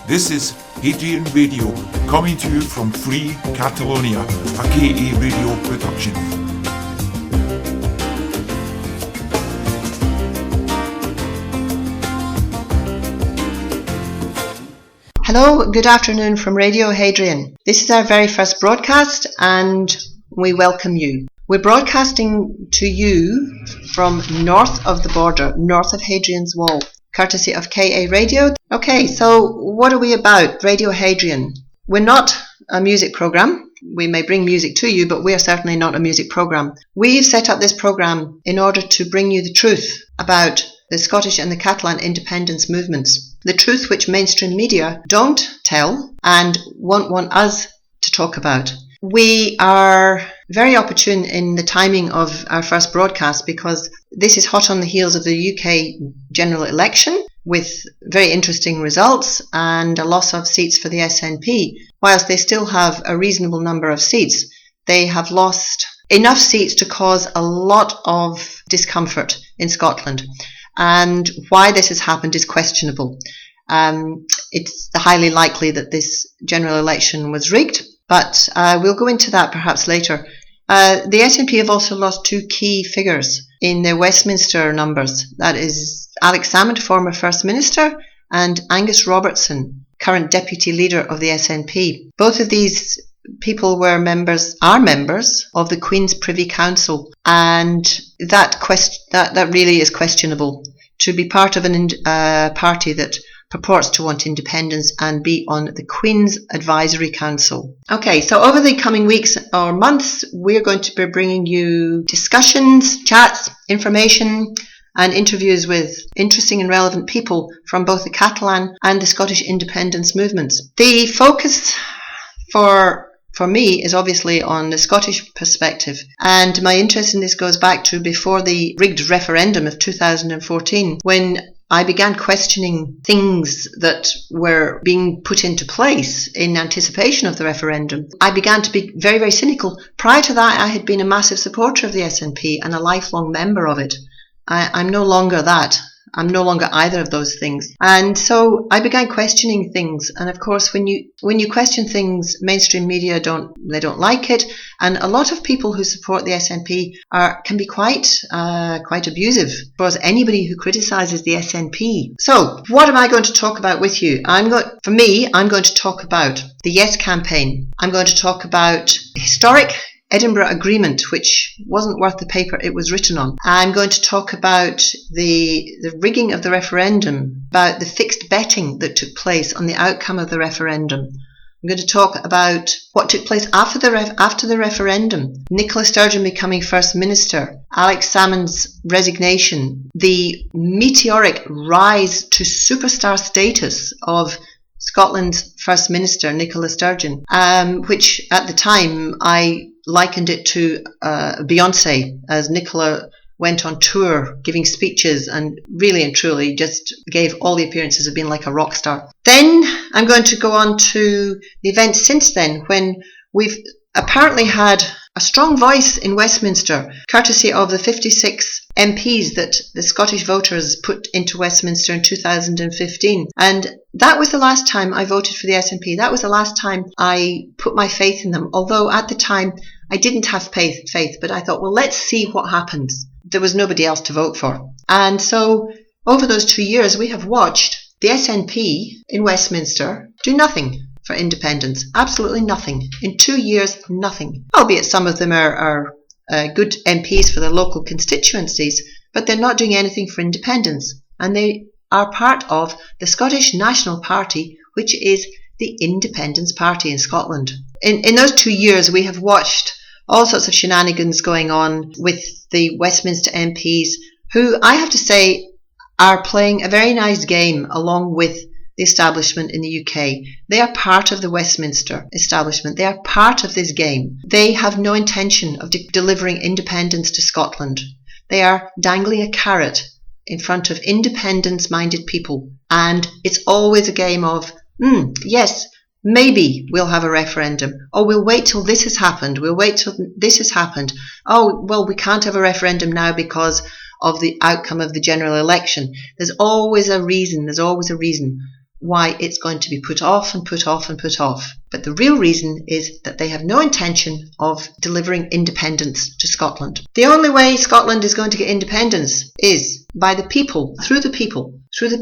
This is Hadrian Radio, coming to you from Free Catalonia, a KA radio production. Hello, good afternoon from Radio Hadrian. This is our very first broadcast and we welcome you. We're broadcasting to you from north of the border, north of Hadrian's Wall, courtesy of KA Radio. Okay, so what are we about? Radio Hadrian. We're not a music program. We may bring music to you, but we are certainly not a music program. We've set up this program in order to bring you the truth about the Scottish and the Catalan independence movements. The truth which mainstream media don't tell and won't want us to talk about. We are very opportune in the timing of our first broadcast because this is hot on the heels of the UK general election with very interesting results and a loss of seats for the SNP. Whilst they still have a reasonable number of seats, they have lost enough seats to cause a lot of discomfort in Scotland. And why this has happened is questionable. It's highly likely that this general election was rigged, but we'll go into that perhaps later. The SNP have also lost two key figures in their Westminster numbers. That is Alex Salmond, former First Minister, and Angus Robertson, current Deputy Leader of the SNP. Both of these people are members of the Queen's Privy Council, and that really is questionable. To be part of a party that purports to want independence and be on the Queen's Advisory Council. Okay, so over the coming weeks or months, we're going to be bringing you discussions, chats, information, and interviews with interesting and relevant people from both the Catalan and the Scottish independence movements. The focus for me is obviously on the Scottish perspective, and my interest in this goes back to before the rigged referendum of 2014, when I began questioning things that were being put into place in anticipation of the referendum. I began to be very, very cynical. Prior to that, I had been a massive supporter of the SNP and a lifelong member of it. I'm no longer that. I'm no longer either of those things. And so I began questioning things. And of course, when you question things, mainstream media don't like it. And a lot of people who support the SNP can be quite abusive towards anybody who criticizes the SNP. So what am I going to talk about with you? I'm going to talk about the Yes campaign. I'm going to talk about historic Edinburgh Agreement, which wasn't worth the paper it was written on. I'm going to talk about the rigging of the referendum, about the fixed betting that took place on the outcome of the referendum. I'm going to talk about what took place after the referendum, Nicola Sturgeon becoming First Minister, Alex Salmond's resignation, the meteoric rise to superstar status of Scotland's First Minister, Nicola Sturgeon, which at the time I likened it to Beyonce, as Nicola went on tour giving speeches and really and truly just gave all the appearances of being like a rock star. Then I'm going to go on to the events since then, when we've apparently had a strong voice in Westminster, courtesy of the 56 MPs that the Scottish voters put into Westminster in 2015. And that was the last time I voted for the SNP. That was the last time I put my faith in them. Although at the time I didn't have faith, but I thought, well, let's see what happens. There was nobody else to vote for. And so over those 2 years, we have watched the SNP in Westminster do nothing for independence. Absolutely nothing. In 2 years, nothing. Albeit some of them are good MPs for their local constituencies, but they're not doing anything for independence. And they are part of the Scottish National Party, which is the Independence Party in Scotland. In those 2 years, we have watched all sorts of shenanigans going on with the Westminster MPs, who I have to say are playing a very nice game along with the establishment in the UK. They are part of the Westminster establishment. They are part of this game. They have no intention of delivering independence to Scotland. They are dangling a carrot in front of independence-minded people. And it's always a game of, yes, maybe we'll have a referendum. Oh, we'll wait till this has happened. We'll wait till this has happened. Oh, well, we can't have a referendum now because of the outcome of the general election. There's always a reason. why it's going to be put off and put off and put off. But the real reason is that they have no intention of delivering independence to Scotland. The only way Scotland is going to get independence is by the people, through the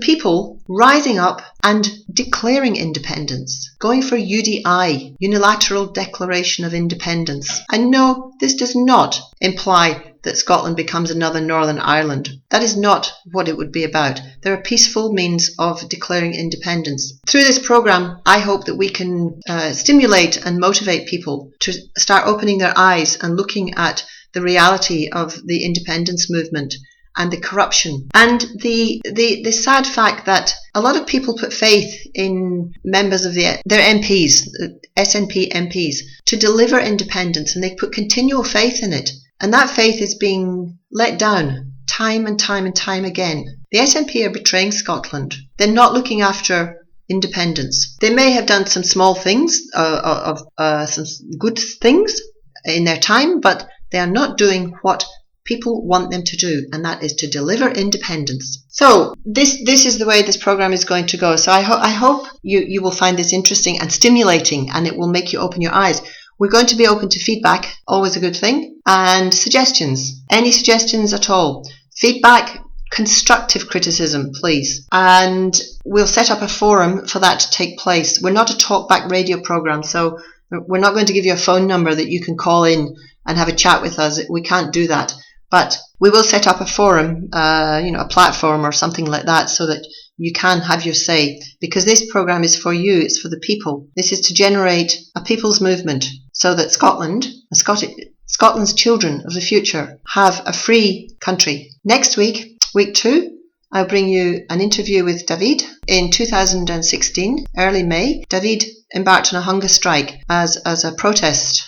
people rising up and declaring independence, going for UDI, Unilateral Declaration of Independence. And no, this does not imply that Scotland becomes another Northern Ireland. That is not what it would be about. There are peaceful means of declaring independence. Through this programme, I hope that we can stimulate and motivate people to start opening their eyes and looking at the reality of the independence movement and the corruption and the sad fact that a lot of people put faith in members of their MPs, SNP MPs, to deliver independence, and they put continual faith in it. And that faith is being let down time and time and time again. The SNP are betraying Scotland. They're not looking after independence. They may have done some small things, some good things in their time, but they are not doing what people want them to do, and that is to deliver independence. So this is the way this program is going to go. So I hope you will find this interesting and stimulating, and it will make you open your eyes. We're going to be open to feedback, always a good thing, and suggestions. Any suggestions at all. Feedback, constructive criticism, please. And we'll set up a forum for that to take place. We're not a talkback radio program, so we're not going to give you a phone number that you can call in and have a chat with us. We can't do that. But we will set up a forum, a platform or something like that, so that you can have your say, because this program is for you, it's for the people. This is to generate a people's movement so that Scotland, Scotland's children of the future, have a free country. Next week, week 2, I'll bring you an interview with David. In 2016, early May, David embarked on a hunger strike as a protest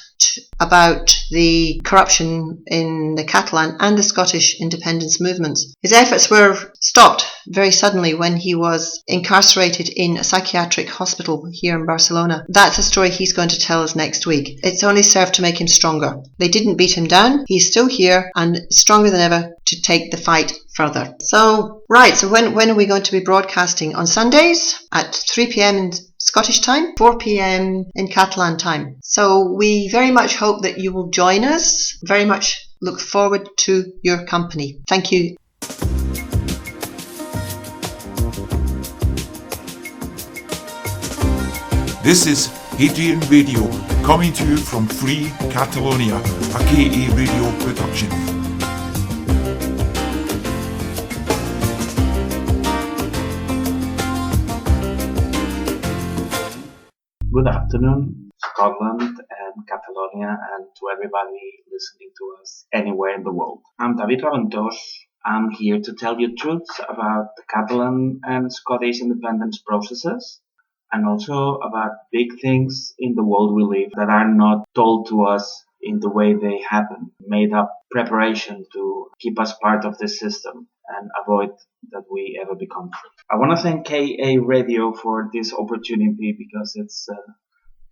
about the corruption in the Catalan and the Scottish independence movements. His efforts were stopped very suddenly when he was incarcerated in a psychiatric hospital here in Barcelona. That's a story he's going to tell us next week. It's only served to make him stronger. They didn't beat him down. He's still here and stronger than ever to take the fight further. So when are we going to be broadcasting? On Sundays at 3 p.m. in Scottish time, 4 p.m. in Catalan time. So we very much hope that you will join us. Very much look forward to your company. Thank you. This is Hadrian Radio, coming to you from Free Catalonia, a KA radio production. Good afternoon, Scotland and Catalonia, and to everybody listening to us anywhere in the world. I'm David Raventos. I'm here to tell you truths about the Catalan and Scottish independence processes, and also about big things in the world we live that are not told to us in the way they happen, made up preparation to keep us part of this system and avoid that we ever become free. I want to thank KA Radio for this opportunity, because it's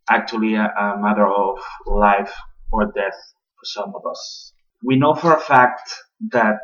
actually a matter of life or death for some of us. We know for a fact that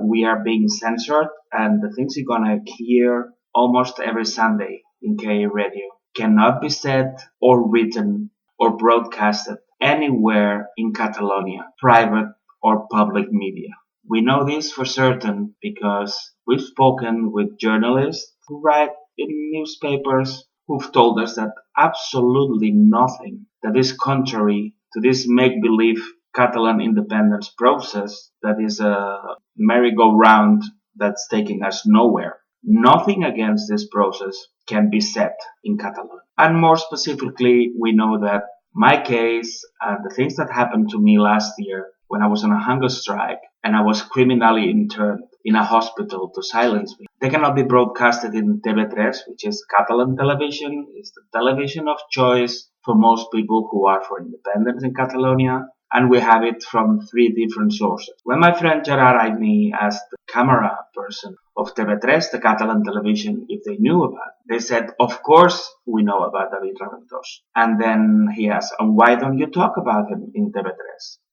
we are being censored, and the things you're gonna hear almost every Sunday in KA Radio cannot be said or written or broadcasted anywhere in Catalonia, private or public media. We know this for certain because we've spoken with journalists who write in newspapers who've told us that absolutely nothing that is contrary to this make-believe Catalan independence process that is a merry-go-round that's taking us nowhere. Nothing against this process can be said in Catalonia. And more specifically, we know that my case and the things that happened to me last year when I was on a hunger strike and I was criminally interned in a hospital to silence me, they cannot be broadcasted in TV3, which is Catalan television. It's the television of choice for most people who are for independence in Catalonia. And we have it from 3 different sources. When my friend Gerard asked me as the camera person of TV3, the Catalan television, if they knew about it, they said, of course we know about David Raventos. And then he asked, and why don't you talk about him in TV3?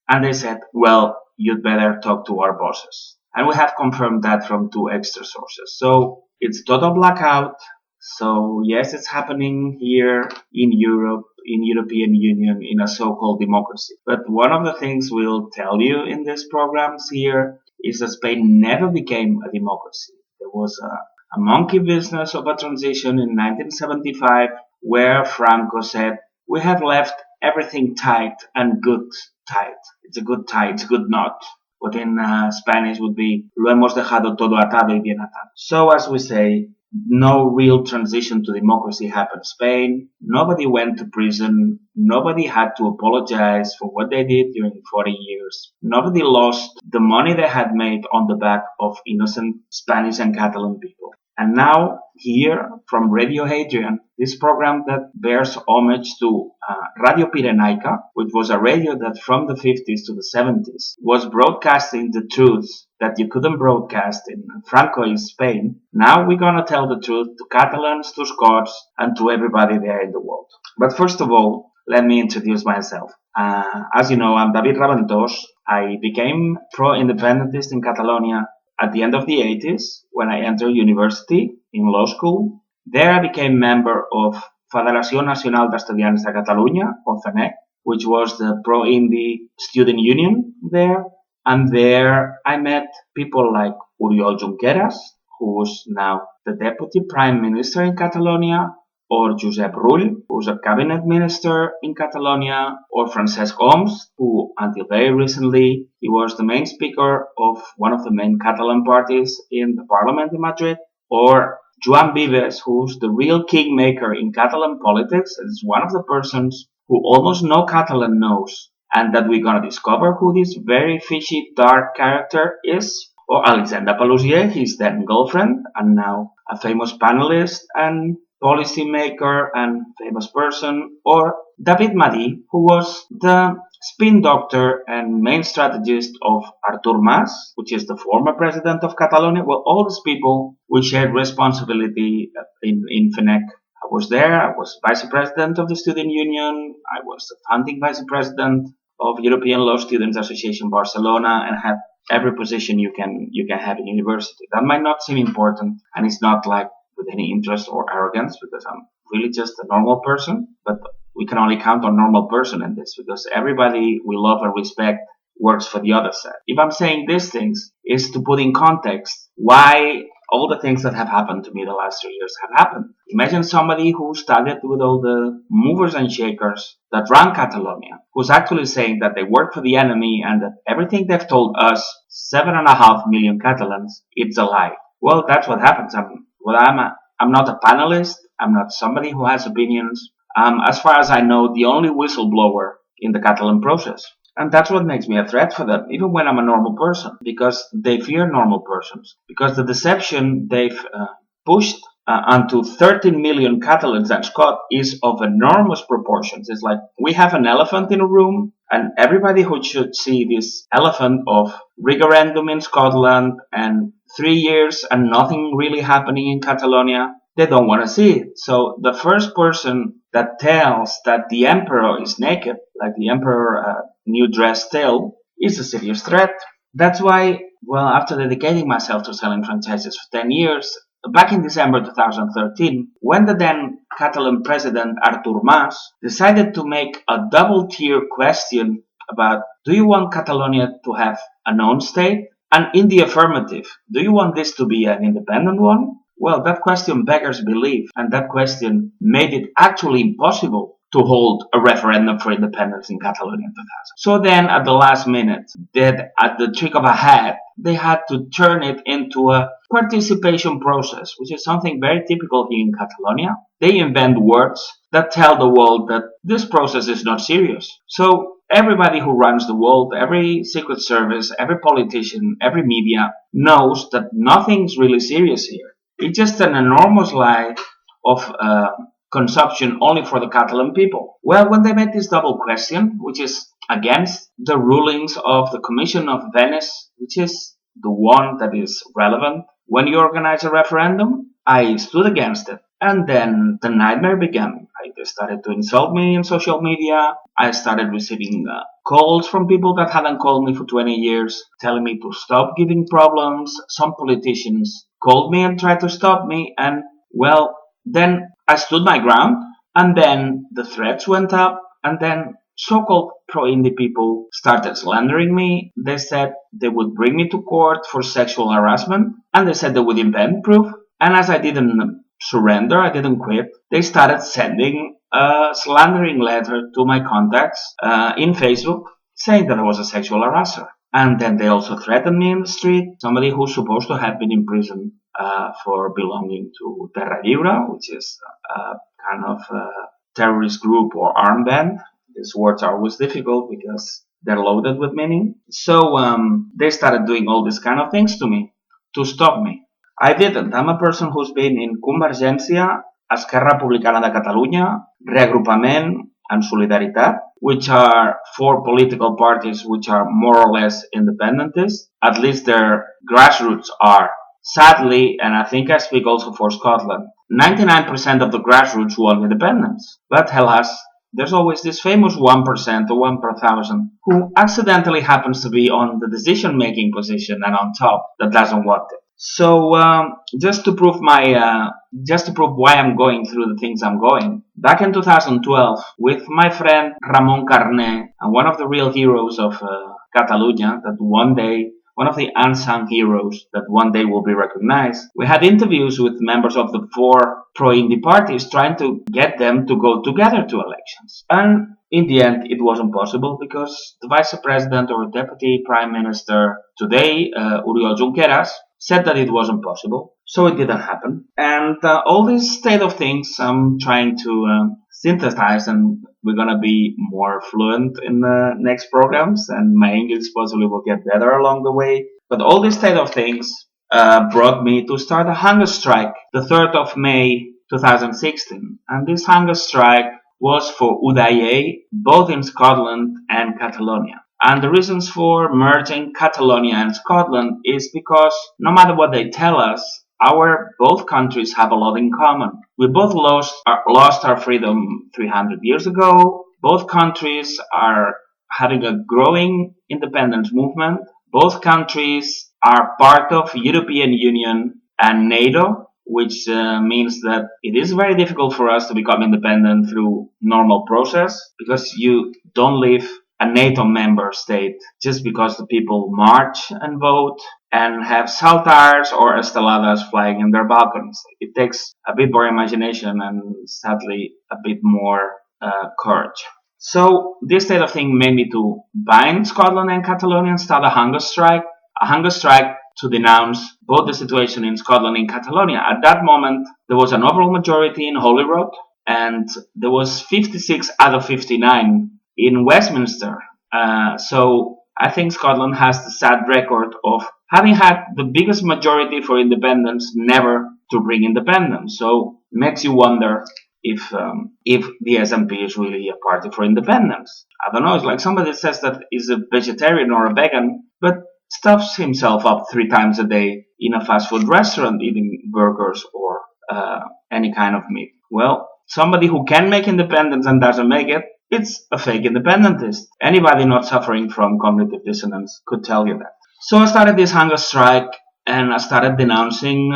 And they said, well, you'd better talk to our bosses. And we have confirmed that from 2 extra sources. So it's total blackout So yes, it's happening here in Europe, in European Union, in a so-called democracy. But one of the things we'll tell you in these programs here is that Spain never became a democracy. There was a monkey business of a transition in 1975 where Franco said, we have left everything tight and good tight. It's a good tie, it's a good knot. What in Spanish would be, lo hemos dejado todo atado y bien atado. So as we say, no real transition to democracy happened in Spain. Nobody went to prison. Nobody had to apologize for what they did during 40 years. Nobody lost the money they had made on the back of innocent Spanish and Catalan people. And now, here from Radio Hadrian, this program that bears homage to Radio Pirenaica, which was a radio that from the 50s to the 70s was broadcasting the truths that you couldn't broadcast in Francoist Spain. Now we're gonna tell the truth to Catalans, to Scots, and to everybody there in the world. But first of all, let me introduce myself. As you know, I'm David Raventós. I became pro-independentist in Catalonia at the end of the 80s, when I entered university in law school. There I became member of Federació Nacional d'Estudiants de Catalunya, or FENEC, which was the pro-Indi student union there. And there I met people like Oriol Junqueras, who's now the deputy prime minister in Catalonia, or Josep Rull, who's a cabinet minister in Catalonia, or Francesc Homs, who until very recently he was the main speaker of one of the main Catalan parties in the parliament in Madrid, or Joan Vives, who's the real kingmaker in Catalan politics, and is one of the persons who almost no Catalan knows, and that we're gonna discover who this very fishy, dark character is, or Alexandra Palousier, his then girlfriend, and now a famous panelist and policymaker and famous person, or David Madí, who was the spin doctor and main strategist of Artur Mas, which is the former president of Catalonia. Well, all these people, we shared responsibility in FENEC. I was there, I was vice president of the student union, I was the founding vice president of European Law Students Association Barcelona, and had every position you can have in university. That might not seem important, and it's not like with any interest or arrogance, because I'm really just a normal person, but we can only count on normal person in this, because everybody we love and respect works for the other side. If I'm saying these things, is to put in context why all the things that have happened to me the last 3 years have happened. Imagine somebody who started with all the movers and shakers that ran Catalonia, who's actually saying that they work for the enemy and that everything they've told us, 7.5 million Catalans, it's a lie. Well, that's what happens. I'm not a panelist. I'm not somebody who has opinions. As far as I know, the only whistleblower in the Catalan process. And that's what makes me a threat for them, even when I'm a normal person, because they fear normal persons. Because the deception they've pushed onto 13 million Catalans and Scots is of enormous proportions. It's like we have an elephant in a room, and everybody who should see this elephant of referendum in Scotland and 3 years and nothing really happening in Catalonia, they don't want to see it. So the first person that tells that the emperor is naked, like the emperor new dress tale, is a serious threat. That's why, well, after dedicating myself to selling franchises for 10 years, back in December 2013, when the then Catalan president Artur Mas decided to make a double-tier question about, do you want Catalonia to have a known state? And in the affirmative, do you want this to be an independent one? Well, that question beggars belief, and that question made it actually impossible to hold a referendum for independence in Catalonia in 2000. So then, at the last minute, at the trick of a hat, they had to turn it into a participation process, which is something very typical here in Catalonia. They invent words that tell the world that this process is not serious. So everybody who runs the world, every secret service, every politician, every media knows that nothing's really serious here. It's just an enormous lie of consumption only for the Catalan people. Well, when they made this double question, which is against the rulings of the Commission of Venice, which is the one that is relevant when you organize a referendum, I stood against it. And then the nightmare began. They started to insult me in social media. I started receiving calls from people that hadn't called me for 20 years, telling me to stop giving problems. Some politicians called me and tried to stop me. And, well, Then I stood my ground, and then the threats went up, and then so-called pro-indie people started slandering me. They said they would bring me to court for sexual harassment, and they said they would invent proof. And as I didn't surrender, I didn't quit, they started sending a slandering letter to my contacts in Facebook saying that I was a sexual harasser. And then they also threatened me in the street, somebody who's supposed to have been in prison for belonging to Terra Lliure, which is a kind of terrorist group or armed band. These words are always difficult because they're loaded with meaning. So they started doing all these kind of things to me to stop me. I didn't. I'm a person who's been in Convergència, Esquerra Republicana de Catalunya, Reagrupament, and Solidaritat, which are 4 political parties which are more or less independentist. At least their grassroots are. Sadly, and I think I speak also for Scotland, 99% of the grassroots want independence. But alas, there's always this famous 1% or 1 per thousand who accidentally happens to be on the decision-making position and on top that doesn't want it. So just to prove why I'm going through the things I'm going, back in 2012, with my friend Ramon Carné, and one of the real heroes of Catalonia, that one day, one of the unsung heroes that one day will be recognized, we had interviews with members of the 4 pro-indie parties trying to get them to go together to elections. And in the end, it wasn't possible because the vice president or deputy prime minister today, Muriel Casals, said that it wasn't possible. So it didn't happen. And all this state of things I'm trying to synthesize, and we're going to be more fluent in the next programs, and my English possibly will get better along the way. But all this state of things brought me to start a hunger strike the 3rd of May 2016. And this hunger strike was for UDA, both in Scotland and Catalonia. And the reasons for merging Catalonia and Scotland is because no matter what they tell us, both countries have a lot in common. We both lost our freedom 300 years ago. Both countries are having a growing independence movement. Both countries are part of European Union and NATO, which means that it is very difficult for us to become independent through normal process, because you don't leave a NATO member state just because the people march and vote and have saltires or esteladas flying in their balconies. It takes a bit more imagination and sadly a bit more courage. So this state of thing made me to bind Scotland and Catalonia and start a hunger strike to denounce both the situation in Scotland and Catalonia. At that moment, there was an overall majority in Holyrood, and there was 56 out of 59 in Westminster. So I think Scotland has the sad record of having had the biggest majority for independence never to bring independence. So it makes you wonder if the SNP is really a party for independence. I don't know, it's like somebody says that he's a vegetarian or a vegan, but stuffs himself up 3 times a day in a fast food restaurant eating burgers or any kind of meat. Well, somebody who can make independence and doesn't make it, it's a fake independentist. Anybody not suffering from cognitive dissonance could tell you that. So I started this hunger strike, and I started denouncing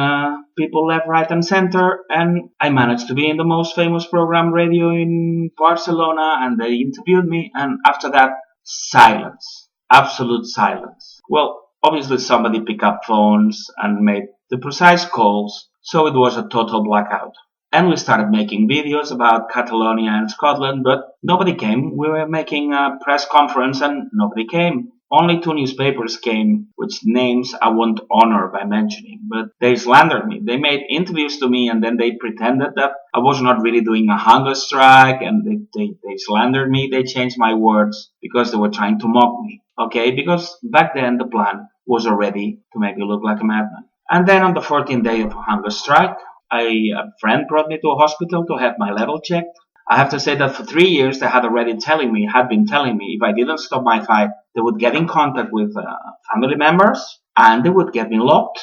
people left, right, and center, and I managed to be in the most famous program radio in Barcelona, and they interviewed me, and after that, silence. Absolute silence. Well, obviously somebody picked up phones and made the precise calls, so it was a total blackout. And we started making videos about Catalonia and Scotland, but nobody came. We were making a press conference and nobody came. Only 2 newspapers came, which names I won't honor by mentioning, but they slandered me. They made interviews to me and then they pretended that I was not really doing a hunger strike, and they slandered me. They changed my words because they were trying to mock me. Okay, because back then the plan was already to make me look like a madman. And then on the 14th day of hunger strike, a friend brought me to a hospital to have my level checked. I have to say that for 3 years they had been telling me if I didn't stop my fight, they would get in contact with family members and they would get me locked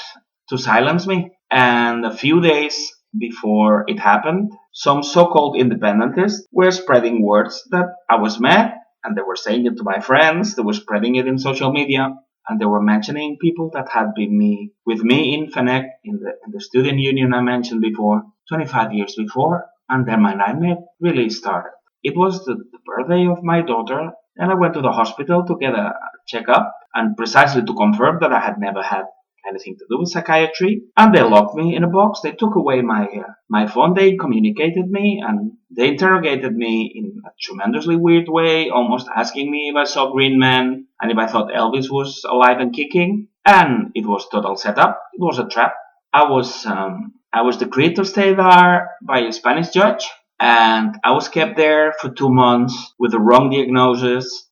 to silence me. And a few days before it happened, some so-called independentists were spreading words that I was mad, and they were saying it to my friends, they were spreading it in social media, and they were mentioning people that had been with me in Fenech, in the student union I mentioned before. 25 years before, and then my nightmare really started. It was the birthday of my daughter, and I went to the hospital to get a checkup, and precisely to confirm that I had never had anything to do with psychiatry. And they locked me in a box. They took away my phone. They communicated me, and they interrogated me in a tremendously weird way, almost asking me if I saw green men and if I thought Elvis was alive and kicking. And it was total setup. It was a trap. I was decreed to stay there by a Spanish judge, and I was kept there for 2 months with the wrong diagnosis,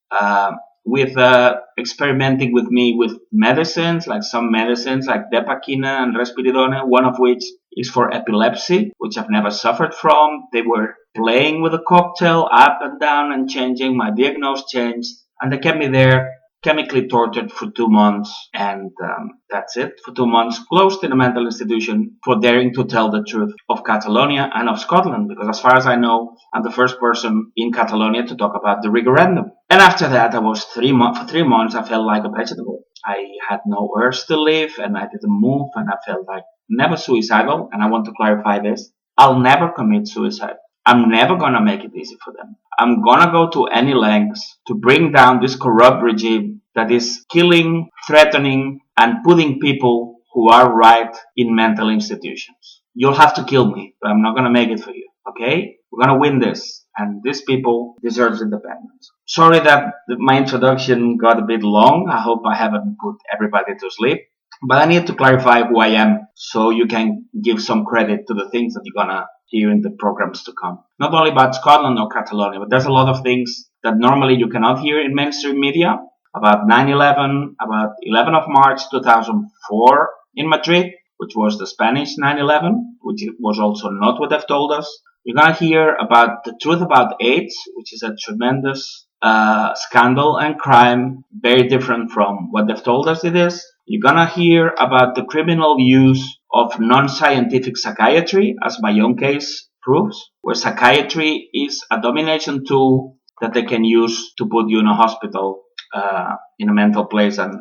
with experimenting with me with medicines, like some medicines like Depakina and Risperidone, one of which is for epilepsy, which I've never suffered from. They were playing with a cocktail up and down and changing. My diagnosis changed, and they kept me there, chemically tortured for 2 months, and that's it. For 2 months, closed in a mental institution for daring to tell the truth of Catalonia and of Scotland, because as far as I know, I'm the first person in Catalonia to talk about the referendum. And after that, for 3 months, I felt like a vegetable. I had no urge to live, and I didn't move, and I felt like never suicidal. And I want to clarify this. I'll never commit suicide. I'm never gonna make it easy for them. I'm gonna go to any lengths to bring down this corrupt regime that is killing, threatening, and putting people who are right in mental institutions. You'll have to kill me, but I'm not gonna make it for you, okay? We're gonna win this, and these people deserve independence. Sorry that my introduction got a bit long. I hope I haven't put everybody to sleep. But I need to clarify who I am so you can give some credit to the things that you're gonna hear in the programs to come. Not only about Scotland or Catalonia, but there's a lot of things that normally you cannot hear in mainstream media. About 9/11, about 11th of March 2004 in Madrid, which was the Spanish 9/11, which was also not what they've told us. You're gonna hear about the truth about AIDS, which is a tremendous scandal and crime, very different from what they've told us it is. You're gonna hear about the criminal use of non-scientific psychiatry, as my own case proves, where psychiatry is a domination tool that they can use to put you in a hospital, in a mental place and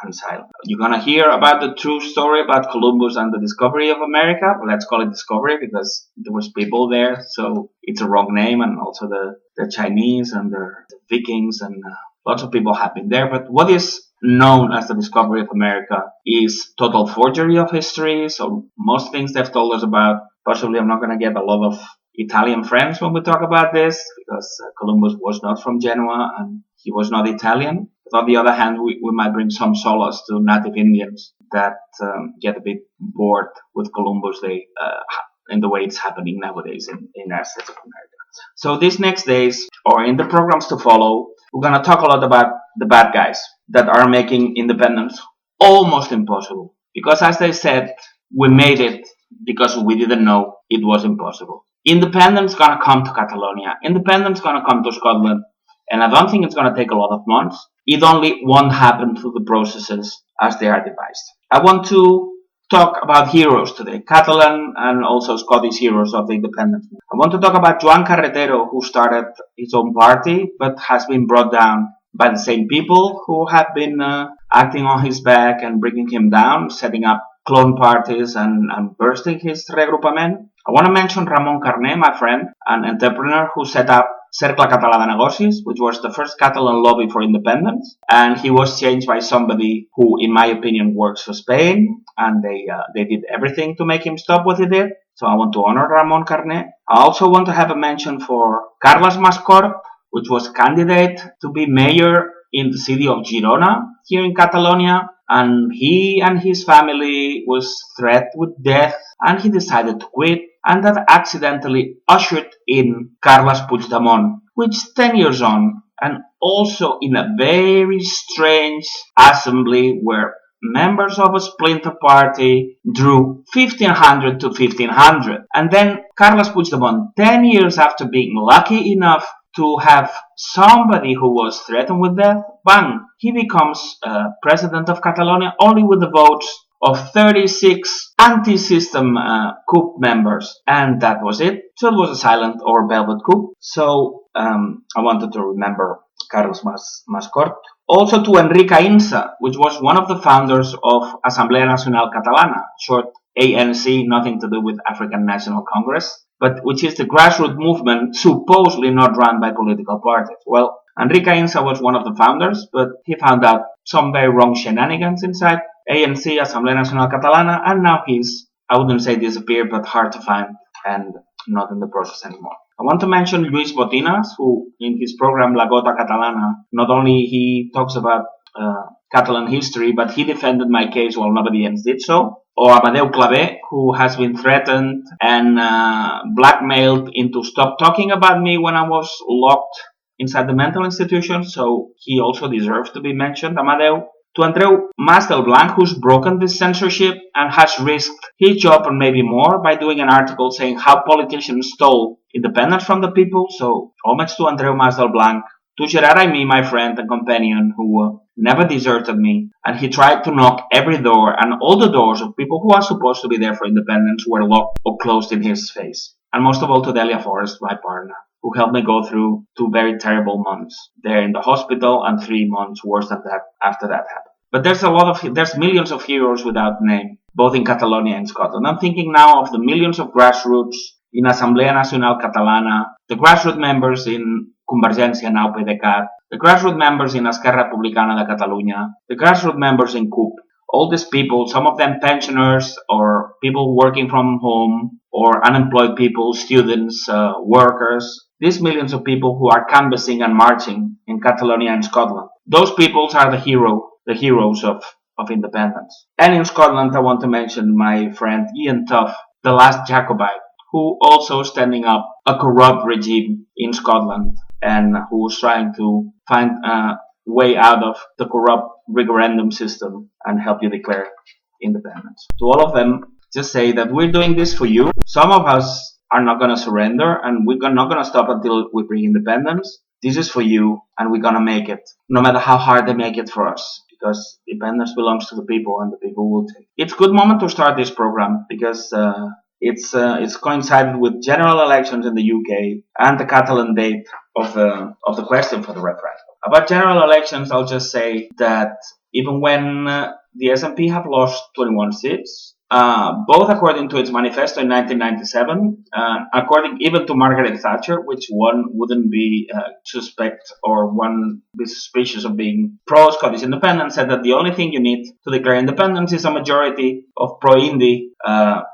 asylum. You're gonna hear about the true story about Columbus and the discovery of America. Let's call it discovery because there was people there, so it's a wrong name, and also the Chinese and the Vikings and lots of people have been there. But what is known as the discovery of America is total forgery of history. So most things they've told us about, possibly I'm not going to get a lot of Italian friends when we talk about this, because Columbus was not from Genoa and he was not Italian. But on the other hand, we might bring some solace to native Indians that get a bit bored with Columbus in the way it's happening nowadays in our States of America. So these next days, or in the programs to follow, we're going to talk a lot about the bad guys that are making independence almost impossible. Because as they said, we made it because we didn't know it was impossible. Independence is going to come to Catalonia. Independence is going to come to Scotland. And I don't think it's going to take a lot of months. It only won't happen through the processes as they are devised. I want to talk about heroes today, Catalan and also Scottish heroes of the independence. I want to talk about Joan Carretero, who started his own party, but has been brought down by the same people who have been acting on his back and bringing him down, setting up clone parties and bursting his regroupament. I want to mention Ramon Carné, my friend, an entrepreneur who set up Cercle Català de Negocis, which was the first Catalan lobby for independence, and he was changed by somebody who, in my opinion, works for Spain, and they did everything to make him stop what he did. So I want to honor Ramon Carné. I also want to have a mention for Carles Mascort, which was candidate to be mayor in the city of Girona here in Catalonia, and he and his family was threatened with death, and he decided to quit, and that accidentally ushered in Carles Puigdemont, which 10 years on, and also in a very strange assembly where members of a splinter party drew 1,500 to 1,500. And then Carles Puigdemont, 10 years after being lucky enough to have somebody who was threatened with death, bang, he becomes president of Catalonia only with the votes of 36 anti-system coup members. And that was it. So it was a silent or velvet coup. So I wanted to remember Carles Mascort. Also to Enrica Insa, which was one of the founders of Assemblea Nacional Catalana, short ANC, nothing to do with African National Congress, but which is the grassroots movement supposedly not run by political parties. Well, Enrica Insa was one of the founders, but he found out some very wrong shenanigans inside ANC, Assemblea Nacional Catalana, and now he's, I wouldn't say disappeared, but hard to find and not in the process anymore. I want to mention Luis Botinas, who in his program La Gota Catalana, not only he talks about Catalan history, but he defended my case while nobody else did so. Or Amadeu Clavé, who has been threatened and blackmailed into stop talking about me when I was locked inside the mental institution, so he also deserves to be mentioned, Amadeu. To Andreu Mas del Blanc, who's broken this censorship and has risked his job and maybe more by doing an article saying how politicians stole independence from the people. So, homage to Andreu Mas del Blanc. To Gerard Aimí, my friend and companion, who never deserted me, and he tried to knock every door, and all the doors of people who are supposed to be there for independence were locked or closed in his face. And most of all to Delia Forrest, my partner, who helped me go through 2 very terrible months there in the hospital and 3 months worse than that after that happened. But there's millions of heroes without name, both in Catalonia and Scotland. I'm thinking now of the millions of grassroots in Assemblea Nacional Catalana, the grassroots members in Convergència, now PDeCAT, the grassroots members in Esquerra Republicana de Catalunya, the grassroots members in CUP. All these people, some of them pensioners or people working from home or unemployed people, students, workers, these millions of people who are canvassing and marching in Catalonia and Scotland. Those people are the heroes of independence. And in Scotland, I want to mention my friend Ian Tuff, the last Jacobite, who also standing up a corrupt regime in Scotland and who was trying to find a way out of the corrupt referendum system and help you declare independence. To all of them, just say that we're doing this for you. Some of us are not going to surrender and we're not going to stop until we bring independence. This is for you and we're going to make it, no matter how hard they make it for us, because independence belongs to the people and the people will take it. It's a good moment to start this program because it's coincided with general elections in the UK and the Catalan date of the question for the referendum. About general elections, I'll just say that even when the SNP have lost 21 seats, both according to its manifesto in 1997, according even to Margaret Thatcher, which one wouldn't be suspect or one be suspicious of being pro-Scottish independence, said that the only thing you need to declare independence is a majority of pro-Indi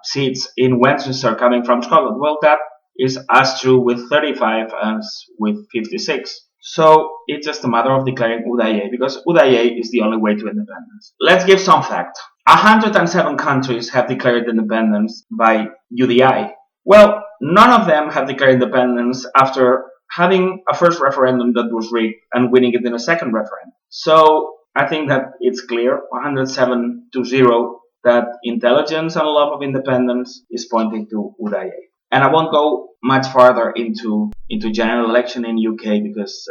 seats in Westminster coming from Scotland. Well, that is as true with 35 as with 56. So it's just a matter of declaring UDA, because UDA is the only way to independence. Let's give some fact. 107 countries have declared independence by UDI. Well, none of them have declared independence after having a first referendum that was rigged and winning it in a second referendum. So I think that it's clear, 107-0, that intelligence and love of independence is pointing to UDA. And I won't go much farther into general election in UK because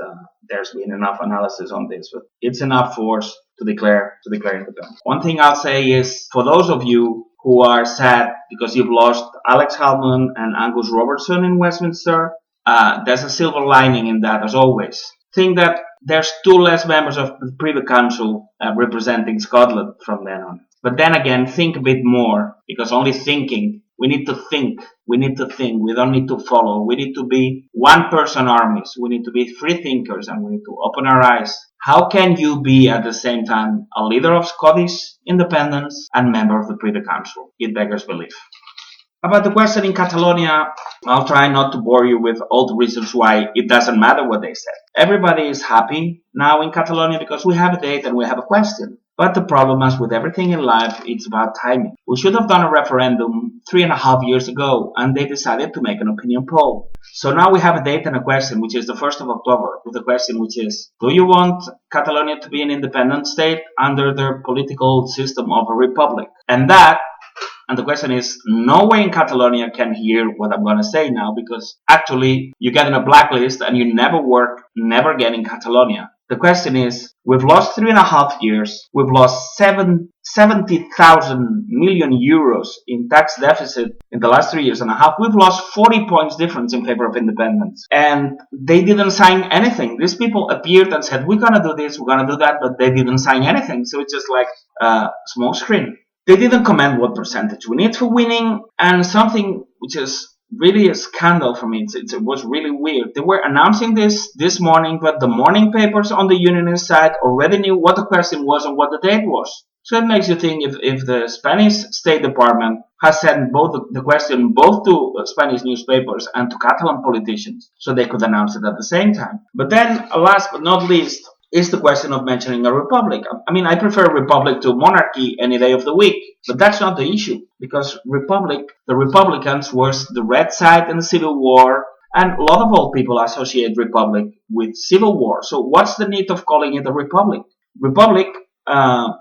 there's been enough analysis on this, but it's enough for us to declare independence. One thing I'll say is, for those of you who are sad because you've lost Alex Halman and Angus Robertson in Westminster, there's a silver lining in that, as always. Think that there's 2 less members of the Privy Council representing Scotland from then on. But then again, think a bit more, because only thinking, we need to think. We don't need to follow. We need to be one-person armies. We need to be free thinkers and we need to open our eyes. How can you be at the same time a leader of Scottish independence and member of the Privy Council? It beggars belief. About the question in Catalonia, I'll try not to bore you with all the reasons why it doesn't matter what they said. Everybody is happy now in Catalonia because we have a date and we have a question. But the problem, as with everything in life, it's about timing. We should have done a referendum 3.5 years ago, and they decided to make an opinion poll. So now we have a date and a question, which is the 1st of October, with a question which is, do you want Catalonia to be an independent state under the political system of a republic? And the question is, no way in Catalonia can hear what I'm going to say now, because actually you get in a blacklist and you never work, never again in Catalonia. The question is, we've lost 3.5 years, we've lost 70,000 million euros in tax deficit in the last 3.5 years. We've lost 40 points difference in favor of independence. And they didn't sign anything. These people appeared and said, we're gonna do this, we're gonna do that, but they didn't sign anything. So it's just like a smoke screen. They didn't comment what percentage we need for winning, and something which is really a scandal for me. It was really weird. They were announcing this morning, but the morning papers on the unionist side already knew what the question was and what the date was. So it makes you think if the Spanish State Department has sent the question both to Spanish newspapers and to Catalan politicians, so they could announce it at the same time. But then, last but not least, is the question of mentioning a republic. I mean, I prefer republic to monarchy any day of the week, but that's not the issue, because the Republicans was the red side in the Civil War, and a lot of old people associate republic with Civil War. So what's the need of calling it a republic? Republic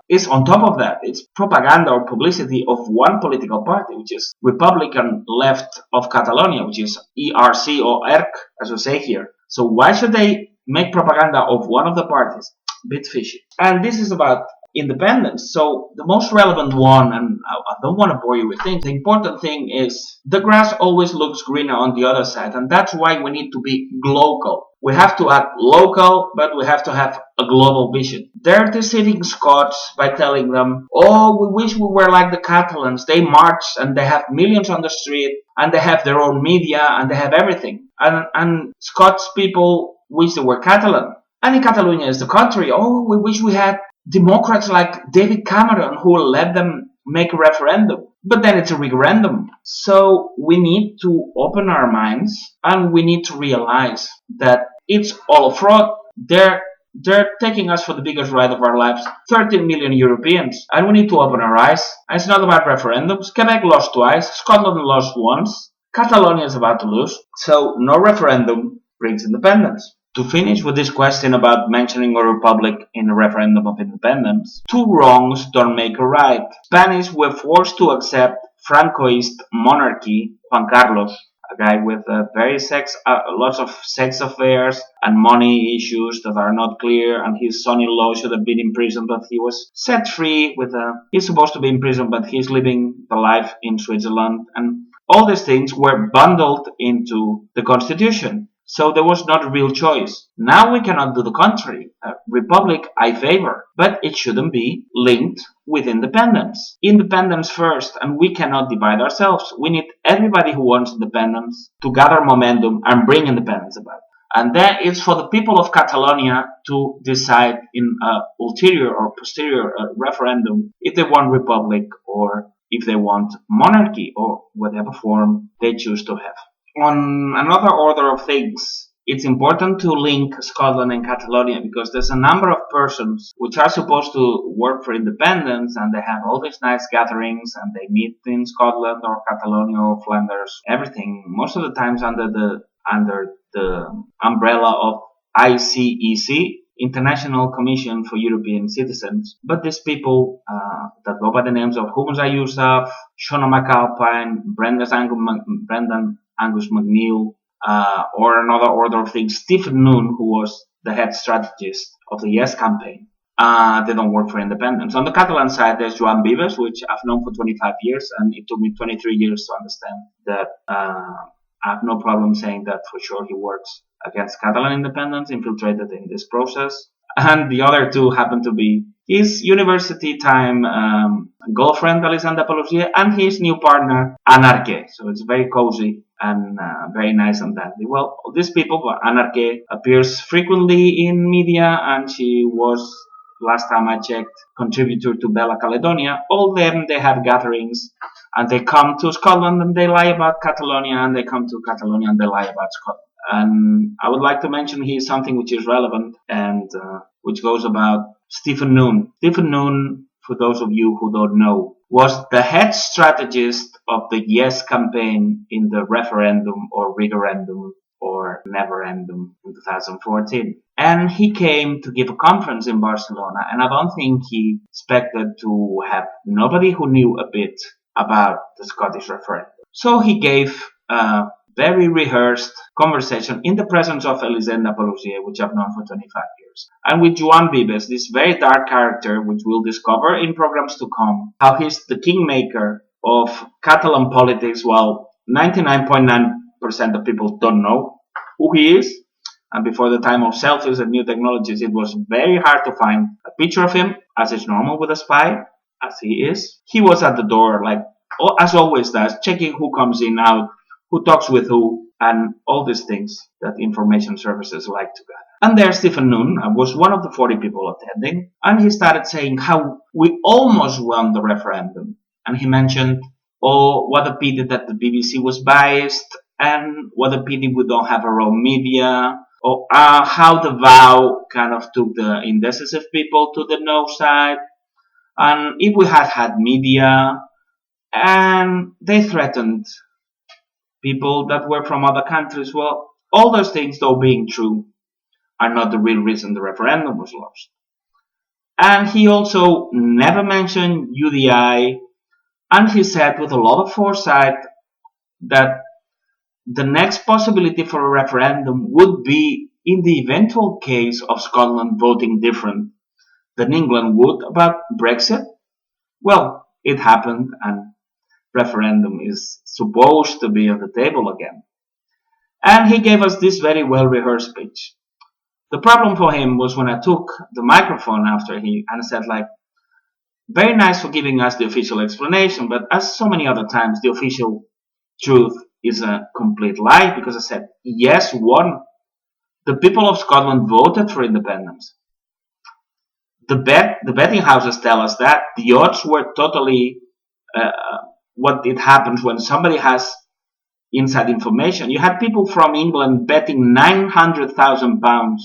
is on top of that. It's propaganda or publicity of one political party, which is Republican Left of Catalonia, which is ERC or ERC, as we say here. So why should they make propaganda of one of the parties? Bit fishy. And this is about independence. So the most relevant one, and I don't want to bore you with things, the important thing is the grass always looks greener on the other side, and that's why we need to be local. We have to act local, but we have to have a global vision. They're deceiving Scots by telling them, oh, we wish we were like the Catalans. They march and they have millions on the street and they have their own media and they have everything. And Scots people wish they were Catalan. And in Catalonia is the country. Oh, we wish we had Democrats like David Cameron who will let them make a referendum. But then it's a referendum. So we need to open our minds and we need to realize that it's all a fraud. They're taking us for the biggest ride of our lives. 13 million Europeans. And we need to open our eyes. And it's not about referendums. Quebec lost twice. Scotland lost once. Catalonia is about to lose. So no referendum brings independence. To finish with this question about mentioning a republic in a referendum of independence, two wrongs don't make a right. Spanish were forced to accept Francoist monarchy, Juan Carlos, a guy with lots of sex affairs and money issues that are not clear, and his son-in-law should have been in prison, but he was set free he's supposed to be in prison, but he's living the life in Switzerland, and all these things were bundled into the constitution. So there was not a real choice. Now we cannot do the contrary. Republic I favor, but it shouldn't be linked with independence. Independence first, and we cannot divide ourselves. We need everybody who wants independence to gather momentum and bring independence about. And then it's for the people of Catalonia to decide in an ulterior or posterior referendum if they want republic or if they want monarchy or whatever form they choose to have. On another order of things, it's important to link Scotland and Catalonia because there's a number of persons which are supposed to work for independence, and they have all these nice gatherings and they meet in Scotland or Catalonia or Flanders, everything, most of the times under the umbrella of ICEC, International Commission for European Citizens. But these people that go by the names of Humza Yousaf, Shona McAlpine, Brendan Angus McNeil, or another order of things, Stephen Noon, who was the head strategist of the Yes campaign. They don't work for independence. On the Catalan side, there's Joan Vives, which I've known for 25 years, and it took me 23 years to understand that. I have no problem saying that for sure he works against Catalan independence, infiltrated in this process. And the other two happen to be his university time girlfriend, Alessandra Pelusier, and his new partner, Anarque. So it's very cozy and very nice and dandy. Well, these people, Anarque appears frequently in media, and she was, last time I checked, contributor to Bella Caledonia. All them, they have gatherings, and they come to Scotland and they lie about Catalonia, and they come to Catalonia and they lie about Scotland. And I would like to mention here something which is relevant and which goes about Stephen Noon. Stephen Noon, for those of you who don't know, was the head strategist of the Yes campaign in the referendum or referendum or neverendum in 2014. And he came to give a conference in Barcelona, and I don't think he expected to have nobody who knew a bit about the Scottish referendum. So he gave a very rehearsed conversation in the presence of Alessandra Pelusier, which I've known for 25 years. figures. And with Joan Vives, this very dark character, which we'll discover in programs to come, how he's the kingmaker of Catalan politics, while 99.9% of people don't know who he is. And before the time of selfies and new technologies, it was very hard to find a picture of him, as is normal with a spy, as he is. He was at the door, like as always does, checking who comes in, out, who talks with who, and all these things that information services like to gather. And there Stephen Noon was one of the 40 people attending, and he started saying how we almost won the referendum. And he mentioned, oh, what a pity that the BBC was biased, and what a pity we don't have our own media, or how the vow kind of took the indecisive people to the no side, and if we had had media, and they threatened people that were from other countries. Well, all those things, though being true, are not the real reason the referendum was lost. And he also never mentioned UDI, and he said with a lot of foresight that the next possibility for a referendum would be in the eventual case of Scotland voting different than England would about Brexit. Well, it happened, and referendum is supposed to be on the table again. And he gave us this very well-rehearsed speech. The problem for him was when I took the microphone after and said, like, very nice for giving us the official explanation, but as so many other times, the official truth is a complete lie, because I said, yes, the people of Scotland voted for independence. The betting houses tell us that the odds were totally what it happens when somebody has inside information. You had people from England betting £900,000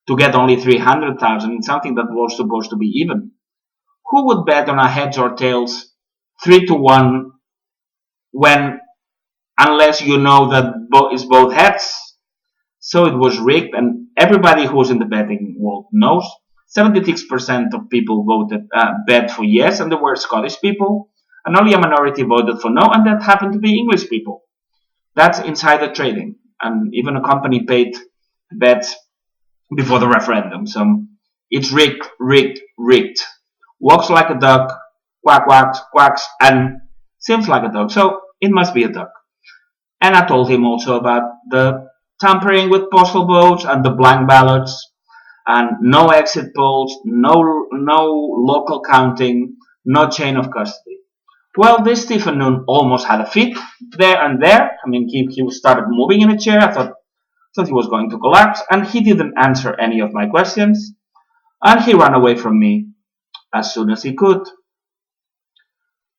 to get only 300,000 in something that was supposed to be even. Who would bet on a heads or tails 3-1 when, unless you know that it's both heads? So it was rigged, and everybody who's in the betting world knows. 76% of people bet for yes, and there were Scottish people, and only a minority voted for no, and that happened to be English people. That's insider trading, and even a company paid bets before the referendum. So it's rigged. Walks like a duck, quacks, and seems like a dog, so it must be a duck. And I told him also about the tampering with postal votes and the blank ballots, and no exit polls, no local counting, no chain of custody. Well, this Stephen Noon almost had a fit there and there. I mean, he started moving in a chair. I thought he was going to collapse, and he didn't answer any of my questions, and he ran away from me as soon as he could.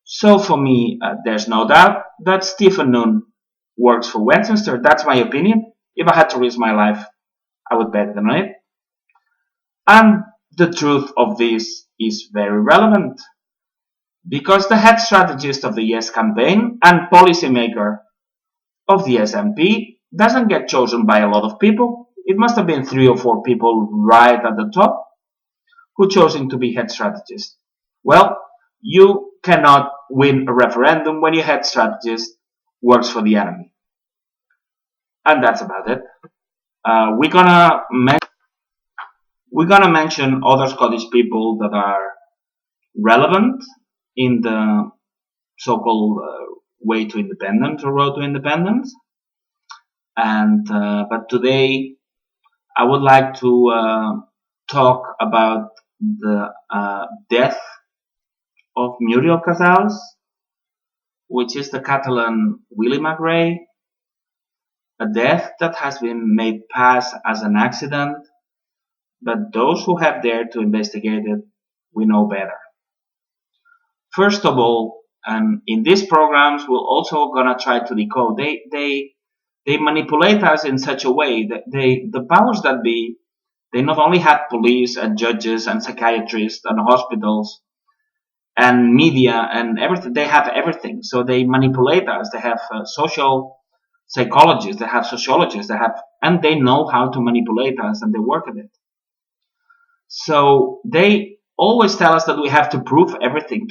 So for me, there's no doubt that Stephen Noon works for Westminster. That's my opinion. If I had to risk my life, I would bet on it. And the truth of this is very relevant, because the head strategist of the Yes campaign and policymaker of the SNP doesn't get chosen by a lot of people. It must have been 3 or 4 people right at the top who chose him to be head strategist. Well, you cannot win a referendum when your head strategist works for the enemy. And that's about it. We're gonna mention other Scottish people that are relevant in the so-called way to independence or road to independence. And but today I would like to talk about the death of Muriel Casals, which is the Catalan Willie McRae, a death that has been made pass as an accident, but those who have dared to investigate it, we know better. First of all, and in these programs, we're also gonna try to decode. They manipulate us in such a way that the powers that be, they not only have police and judges and psychiatrists and hospitals and media and everything. They have everything. So they manipulate us. They have social psychologists. They have sociologists. And they know how to manipulate us, and they work at it. So they always tell us that we have to prove everything.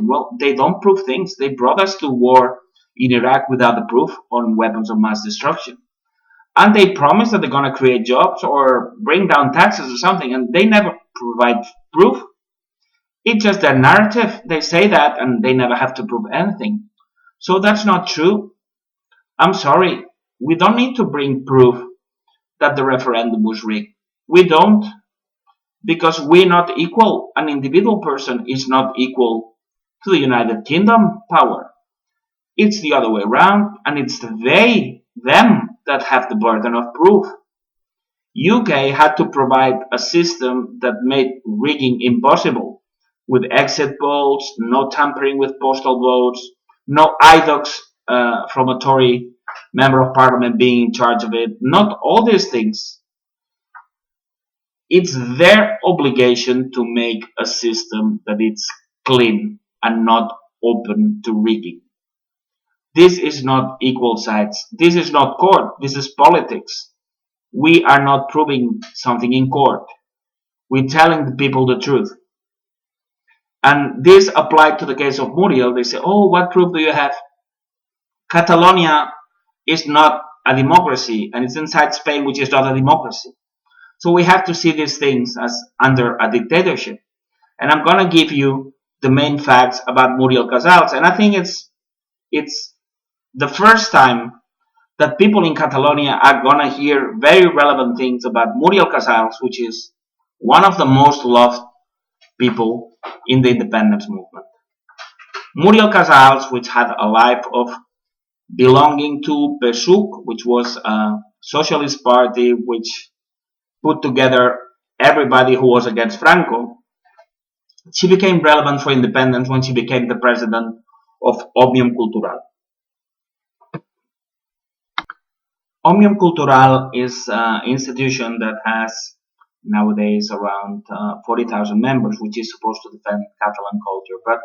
Well, they don't prove things. They brought us to war in Iraq without the proof on weapons of mass destruction. And they promise that they're going to create jobs or bring down taxes or something, and they never provide proof. It's just their narrative. They say that and they never have to prove anything. So that's not true. I'm sorry. We don't need to bring proof that the referendum was rigged. We don't. Because we're not equal. An individual person is not equal to the United Kingdom power. It's the other way around, and it's them that have the burden of proof. UK had to provide a system that made rigging impossible, with exit polls, no tampering with postal votes, no IDOCs from a Tory member of parliament being in charge of it, not all these things. It's their obligation to make a system that is clean and not open to rigging. This is not equal sides. This is not court. This is politics. We are not proving something in court. We're telling the people the truth. And this applied to the case of Muriel. They say, oh, what proof do you have? Catalonia is not a democracy, and it's inside Spain, which is not a democracy. So we have to see these things as under a dictatorship. And I'm going to give you the main facts about Muriel Casals. And I think it's the first time that people in Catalonia are going to hear very relevant things about Muriel Casals, which is one of the most loved people in the independence movement. Muriel Casals, which had a life of belonging to PSUC, which was a socialist party which put together everybody who was against Franco. She became relevant for independence when she became the president of Òmnium Cultural. Òmnium Cultural is an institution that has nowadays around 40,000 members, which is supposed to defend Catalan culture. But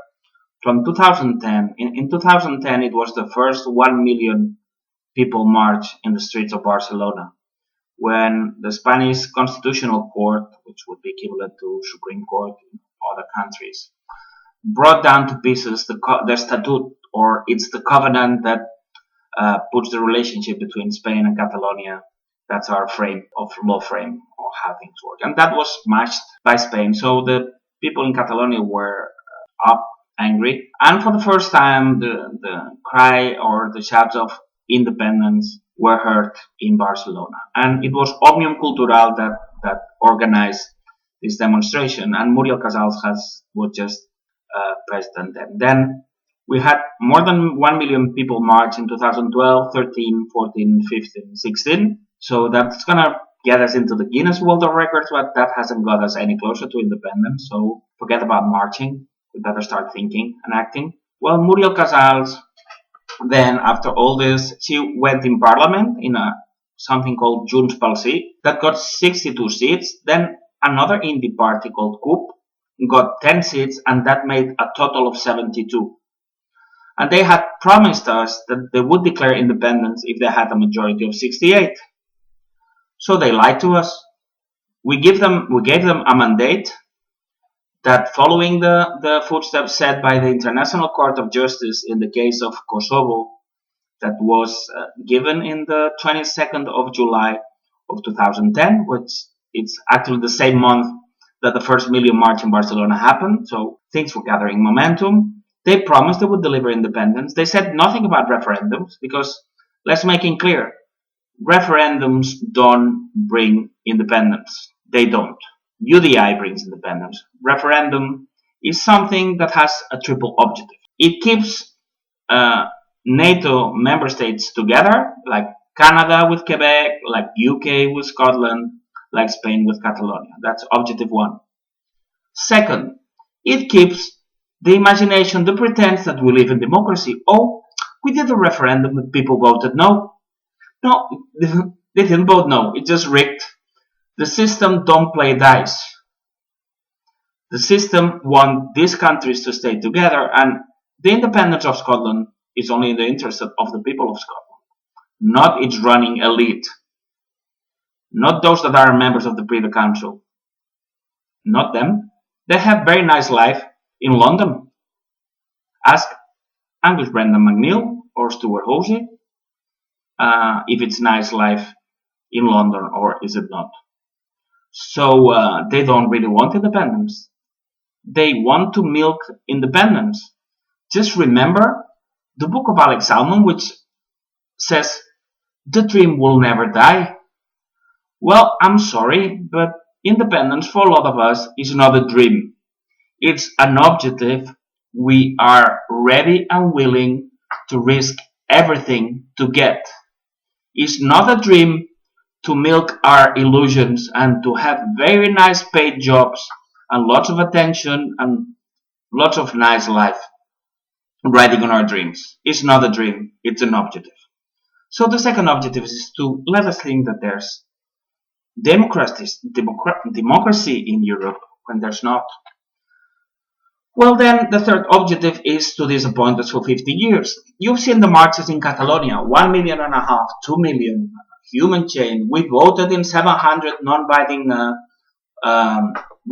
from 2010, in 2010, it was the first 1 million people march in the streets of Barcelona, when the Spanish Constitutional Court, which would be equivalent to Supreme Court in other countries, brought down to pieces the statute, or it's the covenant that puts the relationship between Spain and Catalonia. That's our law frame of how things work. And that was smashed by Spain. So the people in Catalonia were angry. And for the first time, the cry or the shouts of independence were heard in Barcelona. And it was Òmnium Cultural that organized this demonstration. And Muriel Casals was just president then. Then we had more than 1 million people march in 2012, 13, 14, 15, 16. So that's going to get us into the Guinness World of Records, but that hasn't got us any closer to independence. So forget about marching. We better start thinking and acting. Well, Muriel Casals, then after all this, she went in parliament in something called Junts pel Sí that got 62 seats. Then another indie party called CUP got 10 seats, and that made a total of 72. And they had promised us that they would declare independence if they had a majority of 68. So they lied to us. We gave them a mandate that, following the footsteps set by the International Court of Justice in the case of Kosovo, that was given in the 22nd of July of 2010, which it's actually the same month that the first million march in Barcelona happened. So things were gathering momentum. They promised they would deliver independence. They said nothing about referendums because, let's make it clear, referendums don't bring independence. They don't. UDI brings independence. Referendum is something that has a triple objective. It keeps NATO member states together, like Canada with Quebec, like UK with Scotland, like Spain with Catalonia. That's objective one. Second, it keeps the imagination, the pretense that we live in democracy. Oh, we did a referendum and people voted no. No, they didn't vote no. It's just rigged. The system don't play dice. The system wants these countries to stay together, and the independence of Scotland is only in the interest of the people of Scotland, not its running elite, not those that are members of the Privy Council, not them. They have very nice life in London. Ask Angus Brendan McNeill or Stuart Hosey if it's nice life in London, or is it not? So they don't really want independence. They want to milk independence. Just remember the book of Alex Salmond, which says the dream will never die. Well, I'm sorry, but independence for a lot of us is not a dream. It's an objective we are ready and willing to risk everything to get. It's not a dream to milk our illusions and to have very nice paid jobs and lots of attention and lots of nice life riding on our dreams. It's not a dream, it's an objective. So the second objective is to let us think that there's democracy in Europe when there's not. Well, then the third objective is to disappoint us for 50 years. You've seen the marches in Catalonia, 1.5 million, 2 million, human chain. We voted in 700 non-binding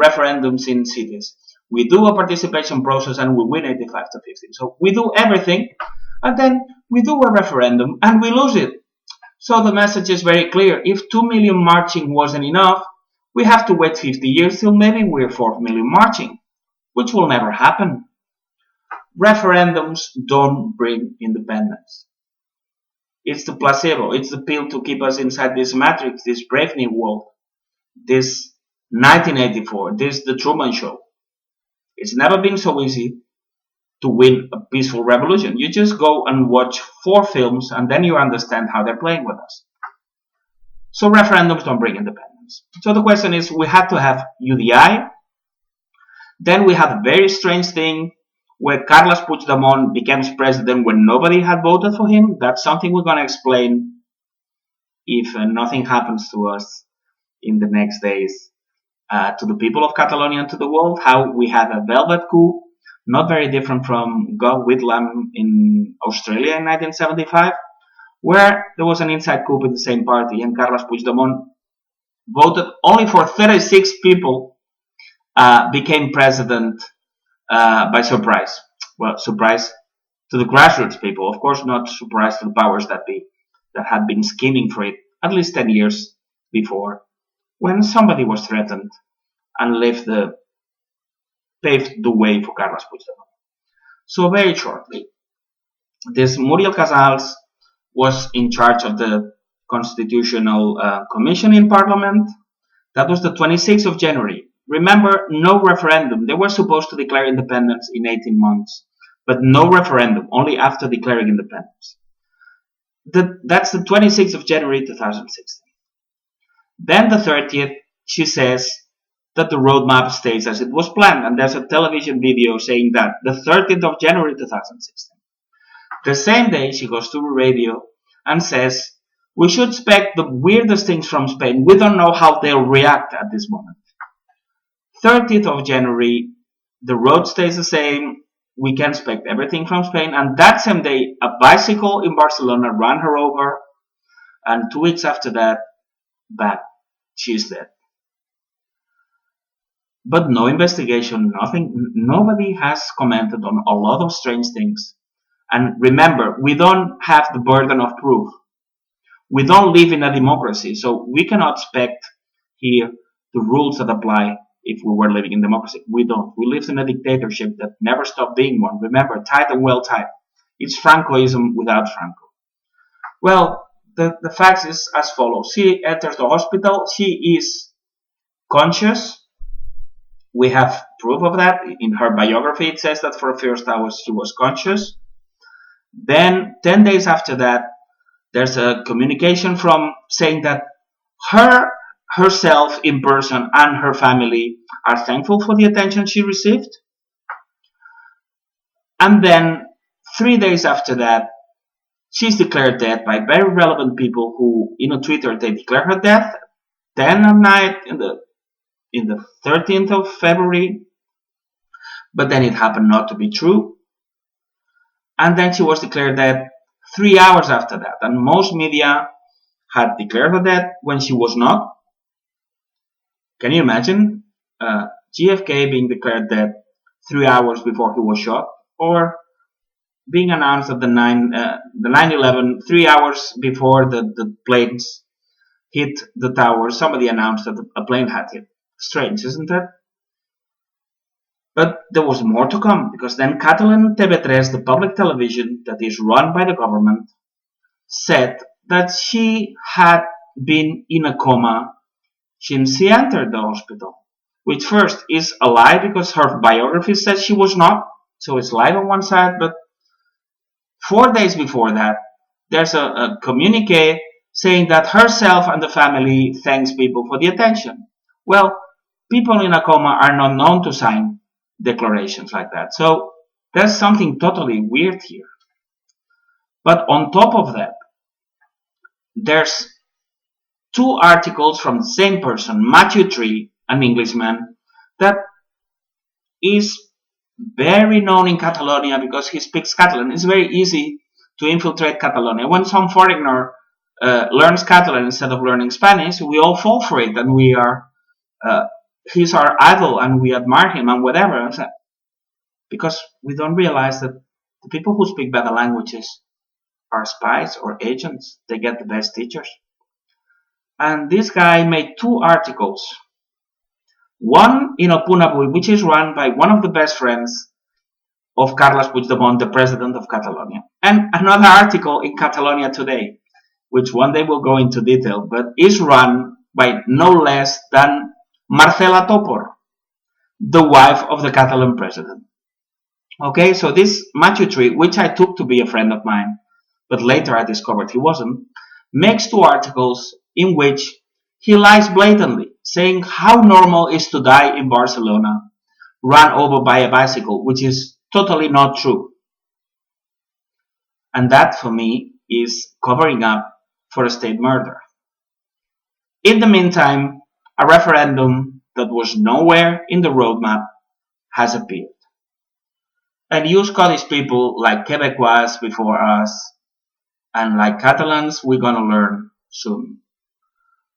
referendums in cities. We do a participation process and we win 85 to 50. So we do everything and then we do a referendum and we lose it. So the message is very clear. If 2 million marching wasn't enough, we have to wait 50 years till maybe we're 4 million marching, which will never happen. Referendums don't bring independence. It's the placebo. It's the pill to keep us inside this matrix, this Brave New World, this 1984, this The Truman Show. It's never been so easy to win a peaceful revolution. You just go and watch 4 films and then you understand how they're playing with us. So referendums don't bring independence. So the question is, we had to have UDI. Then we had a very strange thing where Carles Puigdemont becomes president when nobody had voted for him. That's something we're going to explain if nothing happens to us in the next days. To the people of Catalonia and to the world, how we had a velvet coup, not very different from Gough Whitlam in Australia in 1975, where there was an inside coup in the same party and Carles Puigdemont voted only for 36 people, became president by surprise. Well, surprise to the grassroots people, of course, not surprise to the powers that be, that had been scheming for it at least 10 years before, when somebody was threatened and paved the way for Carles Puigdemont. So very shortly, this Muriel Casals was in charge of the Constitutional Commission in Parliament. That was the 26th of January. Remember, no referendum. They were supposed to declare independence in 18 months, but no referendum, only after declaring independence. That's the 26th of January 2016. Then the 30th, she says that the roadmap stays as it was planned, and there's a television video saying that the 30th of January 2016. The same day, she goes to the radio and says, we should expect the weirdest things from Spain. We don't know how they'll react at this moment. 30th of January, the road stays the same. We can expect everything from Spain. And that same day, a bicycle in Barcelona ran her over. And 2 weeks after that, bam, she's dead. But no investigation, nothing. Nobody has commented on a lot of strange things. And remember, we don't have the burden of proof. We don't live in a democracy, so we cannot expect here the rules that apply if we were living in democracy. We don't. We live in a dictatorship that never stopped being one. Remember, tight and well tight. It's Francoism without Franco. Well, the facts is as follows. She enters the hospital. She is conscious. We have proof of that. In her biography, it says that for the first hours she was conscious. Then, 10 days after that, there's a communication from saying that herself in person and her family are thankful for the attention she received. And then 3 days after that, she's declared dead by very relevant people who, Twitter, they declare her death. Then at night, in the 13th of February, but then it happened not to be true. And then she was declared dead 3 hours after that. And most media had declared her dead when she was not. Can you imagine JFK being declared dead 3 hours before he was shot? Or being announced at the 9/11 3 hours before the planes hit the tower, somebody announced that a plane had hit. Strange, isn't it? But there was more to come, because then Catalan TV3, the public television that is run by the government, said that she had been in a coma since she entered the hospital. Which first is a lie, because her biography says she was not. So it's lied on one side, but 4 days before that, there's a communique saying that herself and the family thanks people for the attention. Well, people in a coma are not known to sign declarations like that. So there's something totally weird here. But on top of that, there's 2 articles from the same person, Matthew Tree, an Englishman, that is very known in Catalonia because he speaks Catalan. It's very easy to infiltrate Catalonia. When some foreigner learns Catalan instead of learning Spanish, we all fall for it, and we are he's our idol and we admire him and whatever. Because we don't realize that the people who speak better languages are spies or agents. They get the best teachers. And this guy made 2 articles. One in El Punt Avui, which is run by one of the best friends of Carles Puigdemont, the president of Catalonia. And another article in Catalonia Today, which one day we'll go into detail, but is run by no less than Marcela Topor, the wife of the Catalan president. Okay, so this Matthew Tree, which I took to be a friend of mine, but later I discovered he wasn't, makes 2 articles in which he lies blatantly, saying how normal is to die in Barcelona, run over by a bicycle, which is totally not true. And that, for me, is covering up for a state murder. In the meantime, a referendum that was nowhere in the roadmap has appeared. And you Scottish people, like Quebecois before us, and like Catalans, we're gonna learn soon.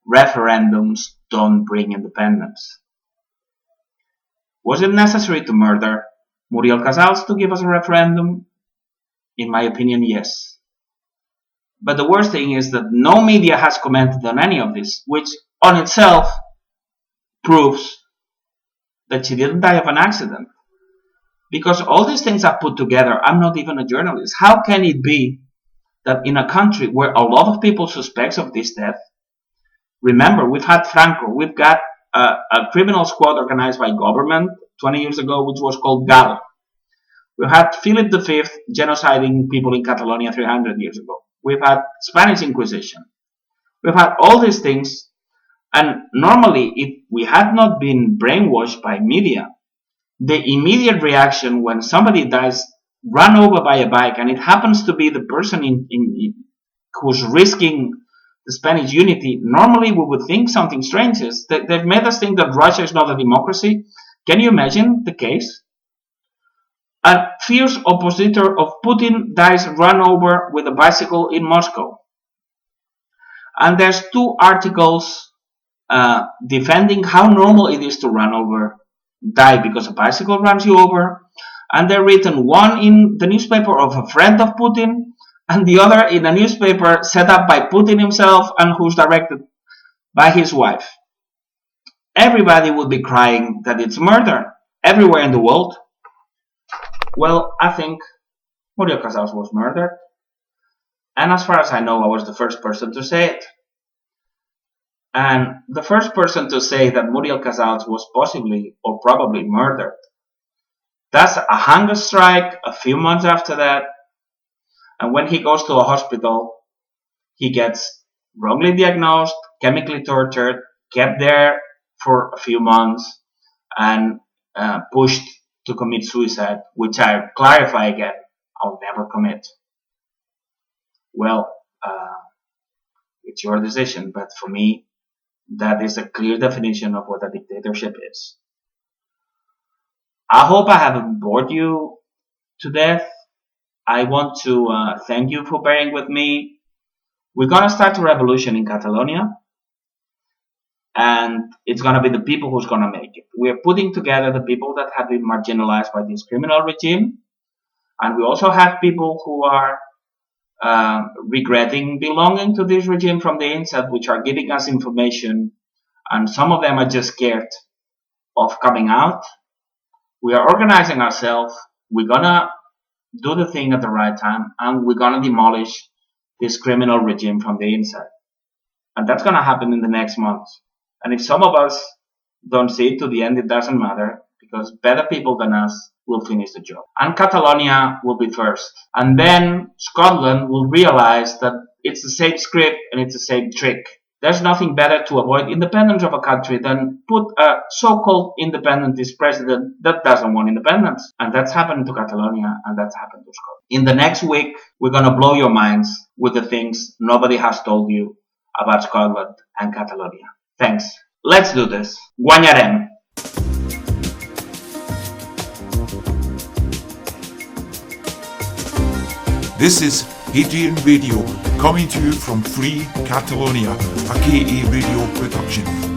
Referendums don't bring independence. Was it necessary to murder Muriel Casals to give us a referendum? In my opinion, yes. But the worst thing is that no media has commented on any of this, which on itself proves that she didn't die of an accident. Because all these things are put together. I'm not even a journalist. How can it be that in a country where a lot of people suspect of this death, remember, we've had Franco, we've got a criminal squad organized by government 20 years ago, which was called GAL. We had Philip V genociding people in Catalonia 300 years ago. We've had Spanish Inquisition. We've had all these things, and normally, if we had not been brainwashed by media, the immediate reaction when somebody dies run over by a bike, and it happens to be the person who's risking the Spanish unity, normally we would think something strange is. They've made us think that Russia is not a democracy. Can you imagine the case? A fierce oppositor of Putin dies run over with a bicycle in Moscow. And there's 2 articles defending how normal it is to run over, die because a bicycle runs you over. And they're written, one in the newspaper of a friend of Putin, and the other in a newspaper set up by Putin himself and who's directed by his wife. Everybody would be crying that it's murder everywhere in the world. Well, I think Muriel Casals was murdered. And as far as I know, I was the first person to say it. And the first person to say that Muriel Casals was possibly or probably murdered. That's a hunger strike a few months after that. And when he goes to a hospital, he gets wrongly diagnosed, chemically tortured, kept there for a few months, and pushed to commit suicide, which I clarify again, I'll never commit. Well, it's your decision, but for me, that is a clear definition of what a dictatorship is. I hope I haven't bored you to death. I want to thank you for bearing with me. We're going to start a revolution in Catalonia, and it's going to be the people who's going to make it. We're putting together the people that have been marginalized by this criminal regime, and we also have people who are regretting belonging to this regime from the inside, which are giving us information, and some of them are just scared of coming out. We are organizing ourselves. We're gonna do the thing at the right time, and we're gonna demolish this criminal regime from the inside. And that's gonna happen in the next months. And if some of us don't see it to the end, it doesn't matter, because better people than us will finish the job. And Catalonia will be first. And then Scotland will realize that it's the same script and it's the same trick. There's nothing better to avoid independence of a country than put a so-called independentist president that doesn't want independence. And that's happened to Catalonia, and that's happened to Scotland. In the next week, we're going to blow your minds with the things nobody has told you about Scotland and Catalonia. Thanks. Let's do this. Guanyarem. This is Hadrian Radio, coming to you from Free Catalonia, a KA radio production.